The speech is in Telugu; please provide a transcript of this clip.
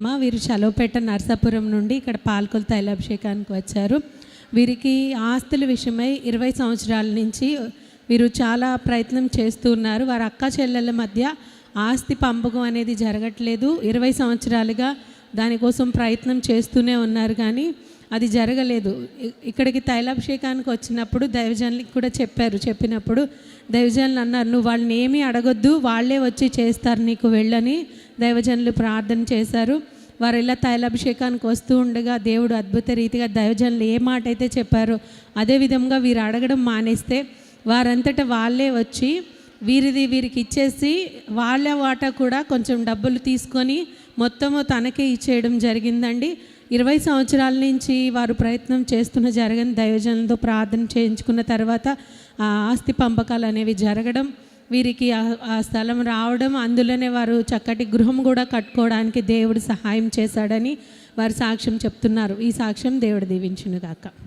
వీరు చలవపేట నరసాపురం నుండి ఇక్కడ పాల్కొల తైలాభిషేకానికి వచ్చారు. వీరికి ఆస్తుల విషయమై 20 సంవత్సరాల నుంచి వీరు చాలా ప్రయత్నం చేస్తూ ఉన్నారు. వారి అక్క చెల్లెళ్ళ మధ్య ఆస్తి పంపకం అనేది జరగట్లేదు. 20 సంవత్సరాలుగా దానికోసం ప్రయత్నం చేస్తూనే ఉన్నారు, కానీ అది జరగలేదు. ఇక్కడికి తైలాభిషేకానికి వచ్చినప్పుడు దైవజనులకి కూడా చెప్పినప్పుడు దైవజనులు అన్నారు, నువ్వు వాళ్ళని ఏమీ అడగొద్దు, వాళ్ళే వచ్చి చేస్తారు, నీకు వెళ్ళని దైవజనులు ప్రార్థన చేశారు. వారు ఇలా తైలాభిషేకానికి వస్తూ ఉండగా దేవుడు అద్భుత రీతిగా దైవజనులు ఏ మాట అయితే చెప్పారో అదే విధంగా వీరు అడగడం మానేస్తే వారంతటా వాళ్ళే వచ్చి వీరికి ఇచ్చేసి వాళ్ళ వాటా కూడా కొంచెం డబ్బులు తీసుకొని మొత్తము తనకే ఇచ్చేయడం జరిగిందండి. 20 సంవత్సరాల నుంచి వారు ప్రయత్నం చేస్తున్న జరగని దైవజనులతో ప్రార్థన చేయించుకున్న తర్వాత ఆ ఆస్తి పంపకాలు అనేవి జరగడం, వీరికి ఆ స్థలం రావడం, అందులోనే వారు చక్కటి గృహం కూడా కట్టుకోవడానికి దేవుడు సహాయం చేశాడని వారు సాక్ష్యం చెప్తున్నారు. ఈ సాక్ష్యం దేవుడు దీవించును గాక.